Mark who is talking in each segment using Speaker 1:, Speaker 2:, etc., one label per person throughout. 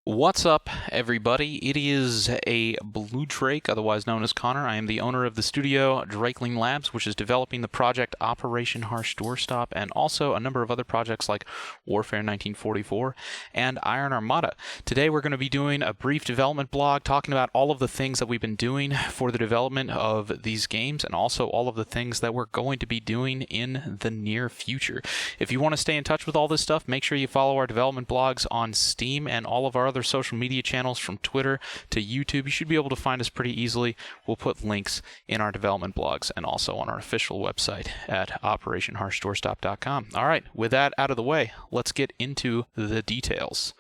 Speaker 1: What's up, everybody? It is a Blue Drake, otherwise known as Connor. I am the owner of the studio Drakeling Labs, which is developing the project Operation Harsh Doorstop, and also a number of other projects like Warfare 1944 and Iron Armada. Today, we're going to be doing a brief development blog talking about all of the things that we've been doing for the development of these games, and also all of the things that we're going to be doing in the near future. If you want to stay in touch with all this stuff, make sure you follow our development blogs on Steam and all of our other social media channels from Twitter to YouTube. You should be able to find us pretty easily. We'll put links in our development blogs and also on our official website at operationharshdoorstop.com. All right, with that out of the way, let's get into the details.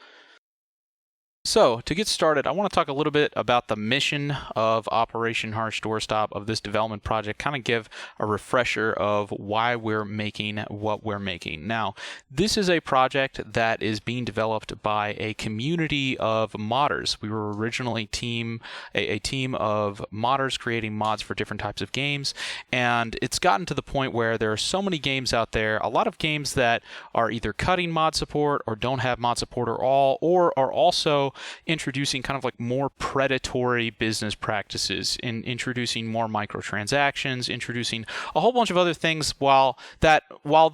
Speaker 1: So, to get started, I want to talk a little bit about the mission of Operation Harsh Doorstop of this development project, kind of give a refresher of why we're making what we're making. Now, this is a project that is being developed by a community of modders. We were originally a team of modders creating mods for different types of games, and it's gotten to the point where there are so many games out there, a lot of games that are either cutting mod support or don't have mod support at all, or are also introducing kind of like more predatory business practices, in introducing more microtransactions, introducing a whole bunch of other things. While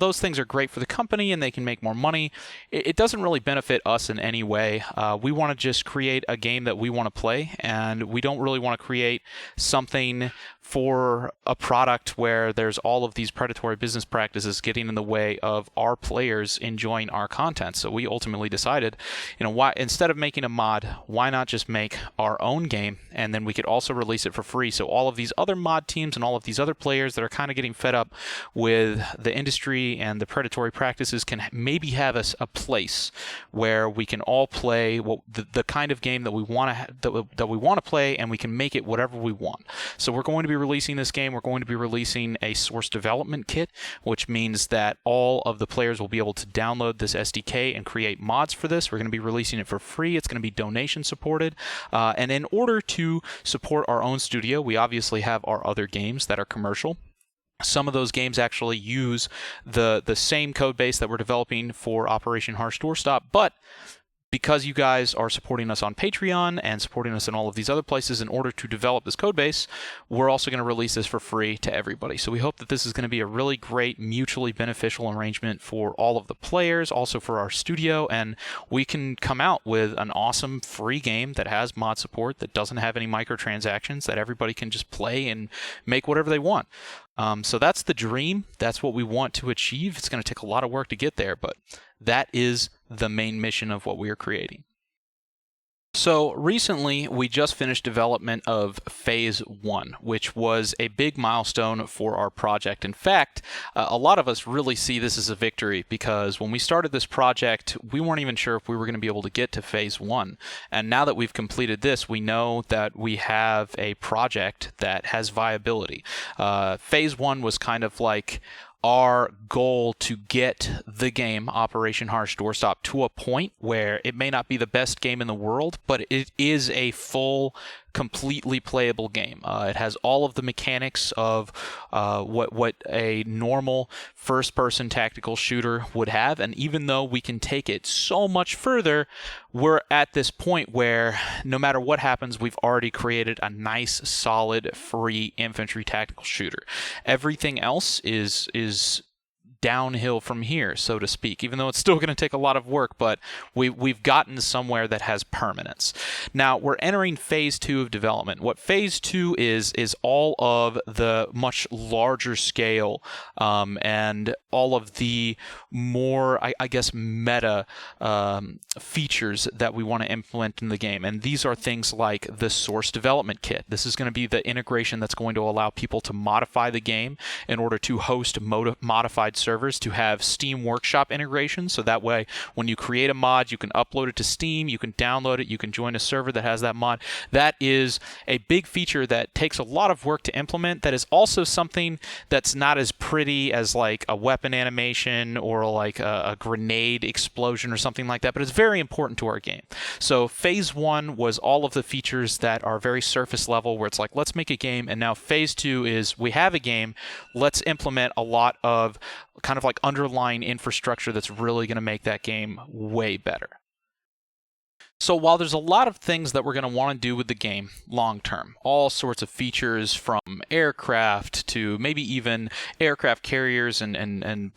Speaker 1: those things are great for the company and they can make more money, it doesn't really benefit us in any way. We want to just create a game that we want to play, and we don't really want to create something for a product where there's all of these predatory business practices getting in the way of our players enjoying our content. So we ultimately decided, why instead of making a mod, why not just make our own game, and then we could also release it for free. So all of these other mod teams and all of these other players that are kind of getting fed up with the industry and the predatory practices can maybe have a place where we can all play the kind of game that we want to play, and we can make it whatever we want. So we're going to be releasing this game. We're going to be releasing a source development kit, which means that all of the players will be able to download this SDK and create mods for this. We're going to be releasing it for free. It's going to be donation supported. And in order to support our own studio, we obviously have our other games that are commercial. Some of those games actually use the same code base that we're developing for Operation Harsh Doorstop, but because you guys are supporting us on Patreon and supporting us in all of these other places in order to develop this code base, we're also going to release this for free to everybody. So we hope that this is going to be a really great, mutually beneficial arrangement for all of the players, also for our studio, and we can come out with an awesome free game that has mod support, that doesn't have any microtransactions, that everybody can just play and make whatever they want. So that's the dream. That's what we want to achieve. It's going to take a lot of work to get there, but that is the main mission of what we are creating. So recently, we just finished development of Phase 1, which was a big milestone for our project. In fact, a lot of us really see this as a victory, because when we started this project, we weren't even sure if we were going to be able to get to Phase 1. And now that we've completed this, we know that we have a project that has viability. Phase 1 was kind of like our goal to get the game Operation Harsh Doorstop to a point where it may not be the best game in the world, but it is a full, completely playable game. It has all of the mechanics of what a normal first-person tactical shooter would have, and even though we can take it so much further, we're at this point where no matter what happens, we've already created a nice, solid, free infantry tactical shooter. Everything else is downhill from here, so to speak, even though it's still going to take a lot of work, but we've gotten somewhere that has permanence. Now, we're entering Phase 2 of development. What Phase 2 is all of the much larger scale and all of the more, I guess, meta features that we want to implement in the game. And these are things like the source development kit. This is going to be the integration that's going to allow people to modify the game in order to host modified servers, to have Steam Workshop integration, so that way when you create a mod, you can upload it to Steam, you can download it, you can join a server that has that mod. That is a big feature that takes a lot of work to implement. That is also something that's not as pretty as like a weapon animation or like a grenade explosion or something like that, but it's very important to our game. So Phase 1 was all of the features that are very surface level, where it's like, let's make a game, and now Phase 2 is, we have a game, let's implement a lot of kind of like underlying infrastructure that's really going to make that game way better. So while there's a lot of things that we're going to want to do with the game long term, all sorts of features from aircraft to maybe even aircraft carriers and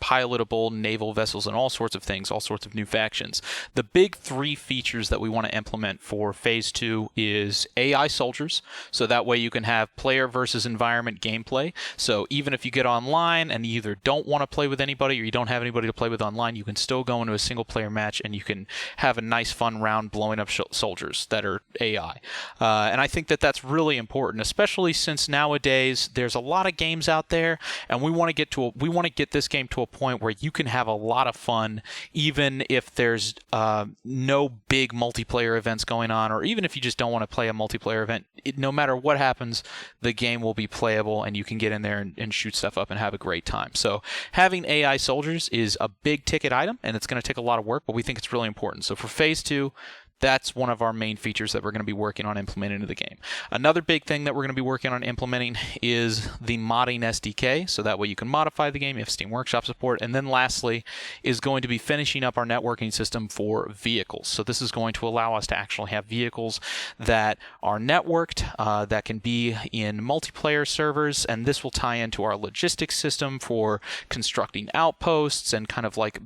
Speaker 1: pilotable naval vessels and all sorts of things, all sorts of new factions. The big three features that we want to implement for Phase 2 is AI soldiers, so that way you can have player versus environment gameplay. So even if you get online and you either don't want to play with anybody or you don't have anybody to play with online, you can still go into a single player match and you can have a nice fun round blowing up soldiers that are AI. And I think that that's really important, especially since nowadays there's a lot of games out there, and we want to get this game to a point where you can have a lot of fun, even if there's no big multiplayer events going on, or even if you just don't want to play a multiplayer event. No matter what happens, the game will be playable, and you can get in there and shoot stuff up and have a great time. So having AI soldiers is a big ticket item, and it's going to take a lot of work, but we think it's really important. So for Phase 2, that's one of our main features that we're going to be working on implementing into the game. Another big thing that we're going to be working on implementing is the modding SDK, so that way you can modify the game, you have Steam Workshop support. And then lastly is going to be finishing up our networking system for vehicles. So this is going to allow us to actually have vehicles that are networked, that can be in multiplayer servers, and this will tie into our logistics system for constructing outposts and kind of like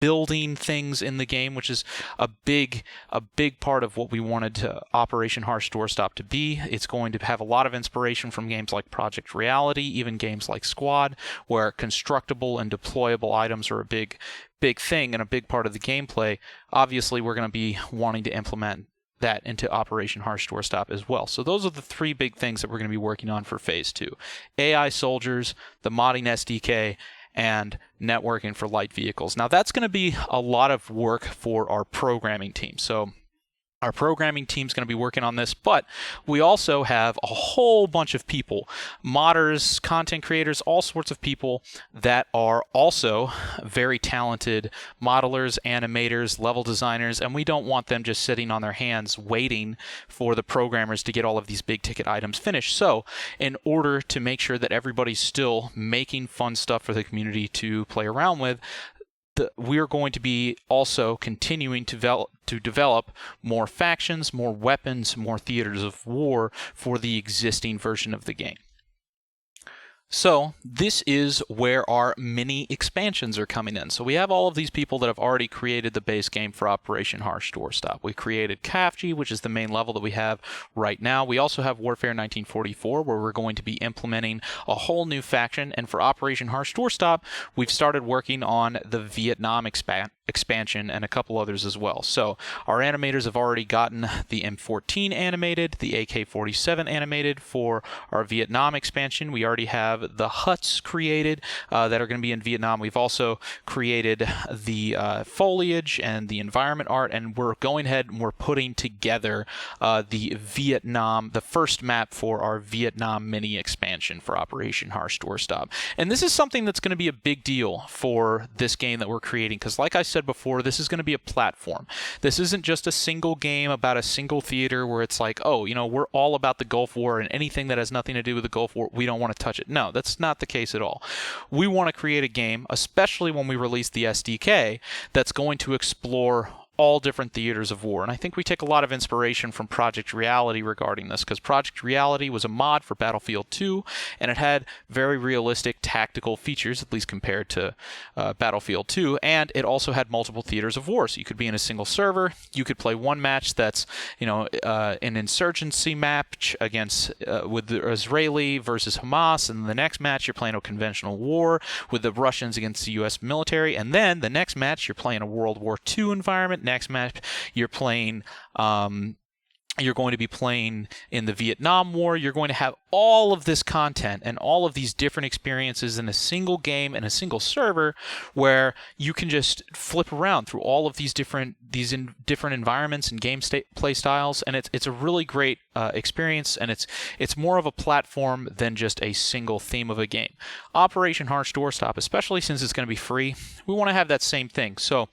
Speaker 1: building things in the game, which is a big part of what we wanted Operation Harsh Doorstop to be. It's going to have a lot of inspiration from games like Project Reality, even games like Squad, where constructible and deployable items are a big thing and a big part of the gameplay. Obviously, we're going to be wanting to implement that into Operation Harsh Doorstop as well. So those are the three big things that we're going to be working on for Phase 2. AI soldiers, the modding SDK, and networking for light vehicles. Now that's going to be a lot of work for our programming team. So our programming team is going to be working on this, but we also have a whole bunch of people, modders, content creators, all sorts of people that are also very talented modelers, animators, level designers, and we don't want them just sitting on their hands waiting for the programmers to get all of these big ticket items finished. So in order to make sure that everybody's still making fun stuff for the community to play around with, we're going to be also continuing to develop more factions, more weapons, more theaters of war for the existing version of the game. So this is where our mini expansions are coming in. So we have all of these people that have already created the base game for Operation Harsh Doorstop. We created CAFG, which is the main level that we have right now. We also have Warfare 1944, where we're going to be implementing a whole new faction. And for Operation Harsh Doorstop, we've started working on the Vietnam expansion and a couple others as well. So our animators have already gotten the M14 animated, the AK-47 animated for our Vietnam expansion. We already have the huts created that are going to be in Vietnam. We've also created the foliage and the environment art, and we're going ahead and we're putting together the first map for our Vietnam mini expansion for Operation Harsh Doorstop. And this is something that's going to be a big deal for this game that we're creating, because like I said before, this is going to be a platform. This isn't just a single game about a single theater where it's like, oh, we're all about the Gulf War, and anything that has nothing to do with the Gulf War, we don't want to touch it. No, that's not the case at all. We want to create a game, especially when we release the SDK, that's going to explore all different theaters of war. And I think we take a lot of inspiration from Project Reality regarding this, because Project Reality was a mod for Battlefield 2, and it had very realistic tactical features, at least compared to Battlefield 2, and it also had multiple theaters of war. So you could be in a single server, you could play one match that's an insurgency match against with the Israeli versus Hamas, and the next match you're playing a conventional war with the Russians against the US military, and then the next match you're playing a World War II environment. Next match, you're playing you're going to be playing in the Vietnam War. You're going to have all of this content and all of these different experiences in a single game and a single server, where you can just flip around through all of these different environments and play styles, and it's a really great experience, and it's more of a platform than just a single theme of a game. Operation Harsh Doorstop, especially since it's going to be free, we want to have that same thing. So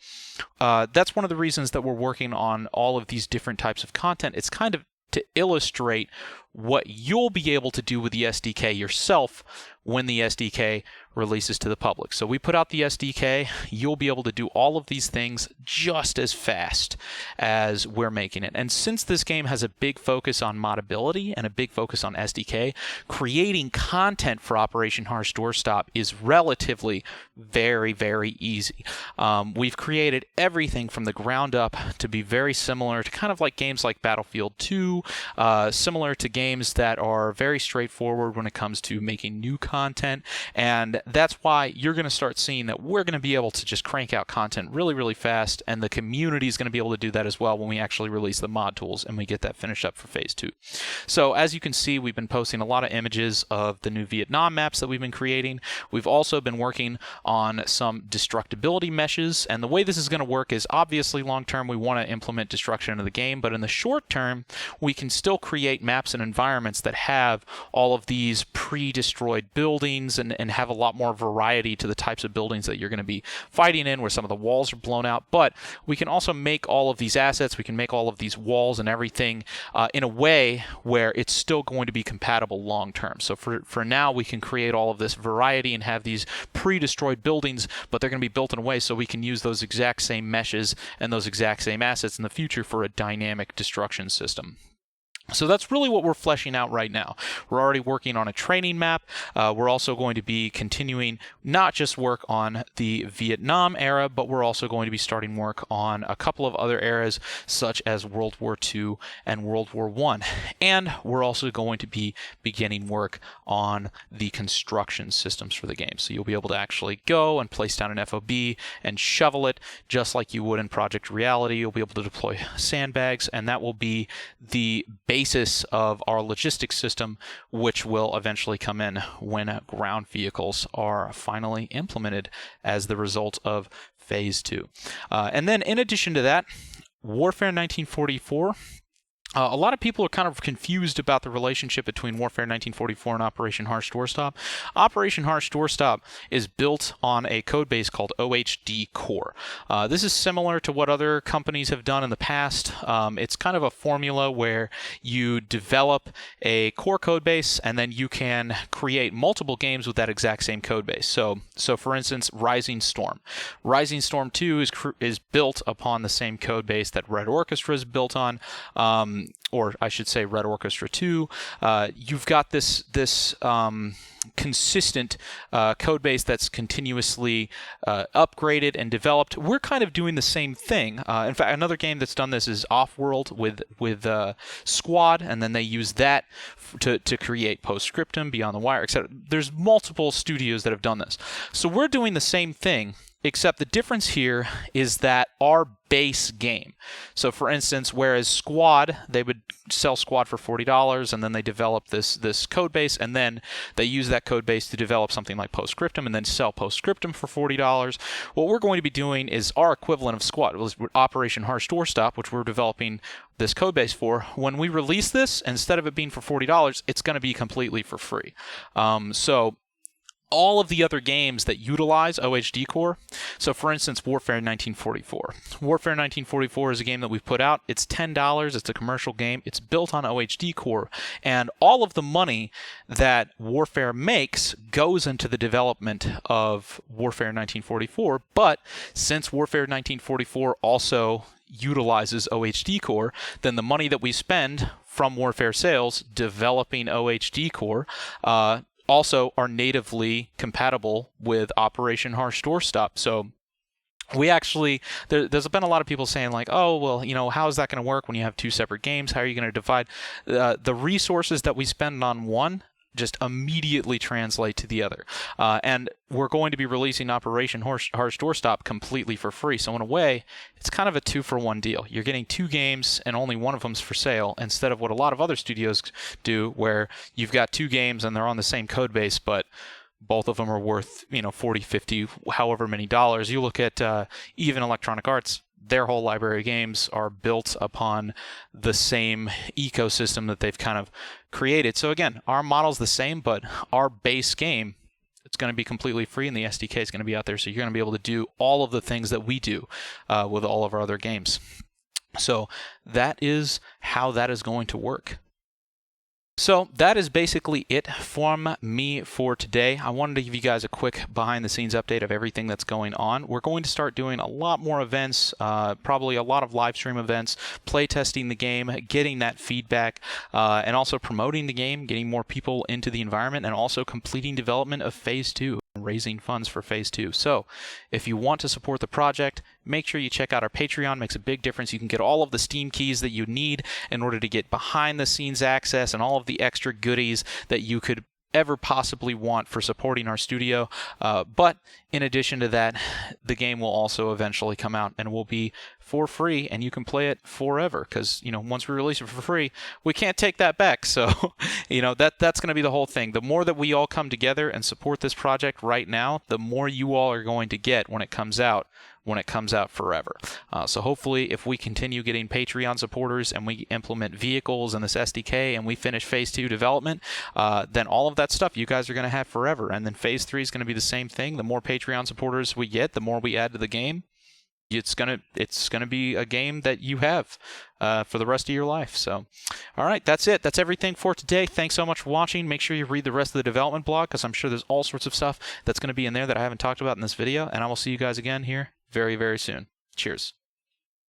Speaker 1: that's one of the reasons that we're working on all of these different types of content. It's kind of to illustrate what you'll be able to do with the SDK yourself when the SDK releases to the public. So we put out the SDK, you'll be able to do all of these things just as fast as we're making it. And since this game has a big focus on modability and a big focus on SDK, creating content for Operation Harsh Doorstop is relatively very, very easy. We've created everything from the ground up to be very similar to kind of like games like Battlefield 2, similar to games that are very straightforward when it comes to making new content, and that's why you're going to start seeing that we're going to be able to just crank out content really, really fast, and the community is going to be able to do that as well when we actually release the mod tools and we get that finished up for Phase 2. So as you can see, we've been posting a lot of images of the new Vietnam maps that we've been creating. We've also been working on some destructibility meshes, and the way this is going to work is obviously long term we want to implement destruction into the game, but in the short term we can still create maps and environments that have all of these pre-destroyed buildings and have a lot more variety to the types of buildings that you're going to be fighting in, where some of the walls are blown out. But we can also make all of these assets, we can make all of these walls and everything in a way where it's still going to be compatible long term. So for now we can create all of this variety and have these pre-destroyed buildings, but they're going to be built in a way so we can use those exact same meshes and those exact same assets in the future for a dynamic destruction system. So that's really what we're fleshing out right now. We're already working on a training map. We're also going to be continuing not just work on the Vietnam era, but we're also going to be starting work on a couple of other eras, such as World War II and World War I. And we're also going to be beginning work on the construction systems for the game. So you'll be able to actually go and place down an FOB and shovel it just like you would in Project Reality. You'll be able to deploy sandbags, and that will be the basis of our logistics system, which will eventually come in when ground vehicles are finally implemented as the result of Phase 2. And then in addition to that, Warfare 1944. A lot of people are kind of confused about the relationship between Warfare 1944 and Operation Harsh Doorstop. Operation Harsh Doorstop is built on a codebase called OHD Core. This is similar to what other companies have done in the past. It's kind of a formula where you develop a core codebase and then you can create multiple games with that exact same codebase. So for instance, Rising Storm. Rising Storm 2 is built upon the same codebase that Red Orchestra is built on. Or I should say Red Orchestra 2. You've got this consistent code base that's continuously upgraded and developed. We're kind of doing the same thing. In fact, another game that's done this is Offworld with Squad, and then they use that to create Postscriptum, Beyond the Wire, etc. There's multiple studios that have done this. So we're doing the same thing, except the difference here is that our base game. So for instance, whereas Squad, they would sell Squad for $40 and then they develop this code base, and then they use that code base to develop something like Postscriptum and then sell Postscriptum for $40. What we're going to be doing is our equivalent of Squad, Operation Harsh Doorstop, which we're developing this code base for. When we release this, instead of it being for $40, it's going to be completely for free. So all of the other games that utilize OHD Core, so for instance, Warfare 1944. Warfare 1944 is a game that we've put out. It's $10. It's a commercial game. It's built on OHD Core, and all of the money that Warfare makes goes into the development of Warfare 1944, but since Warfare 1944 also utilizes OHD Core, then the money that we spend from Warfare sales developing OHD Core also are natively compatible with Operation Harsh Doorstop. So we actually, there's been a lot of people saying like, oh, well, you know, how is that going to work when you have two separate games? How are you going to divide? The resources that we spend on one just immediately translate to the other. And we're going to be releasing Operation Harsh Doorstop completely for free. So in a way, it's kind of a 2-for-1 deal. You're getting two games and only one of them's for sale, instead of what a lot of other studios do, where you've got two games and they're on the same code base, but both of them are worth, you know, 40, 50, however many dollars. You look at even Electronic Arts, their whole library of games are built upon the same ecosystem that they've kind of created. So again, our model's the same, but our base game, it's going to be completely free, and the SDK is going to be out there, so you're going to be able to do all of the things that we do with all of our other games. So that is how that is going to work. So that is basically it from me for today. I wanted to give you guys a quick behind the scenes update of everything that's going on. We're going to start doing a lot more events, probably a lot of live stream events, play testing the game, getting that feedback, and also promoting the game, getting more people into the environment, and also completing development of Phase 2. Raising funds for Phase 2. So if you want to support the project, make sure you check out our Patreon. It makes a big difference. You can get all of the Steam keys that you need in order to get behind the scenes access and all of the extra goodies that you could ever possibly want for supporting our studio. But in addition to that, the game will also eventually come out and will be for free, and you can play it forever, because once we release it for free, we can't take that back. So that's going to be the whole thing. The more that we all come together and support this project right now, the more you all are going to get when it comes out forever. So hopefully, if we continue getting Patreon supporters and we implement vehicles in this SDK and we finish Phase 2 development, then all of that stuff you guys are going to have forever. And then Phase 3 is going to be the same thing. The more Patreon supporters we get, the more we add to the game. It's gonna be a game that you have for the rest of your life. So, all right, that's it. That's everything for today. Thanks so much for watching. Make sure you read the rest of the development blog, because I'm sure there's all sorts of stuff that's going to be in there that I haven't talked about in this video. And I will see you guys again here very, very soon. Cheers.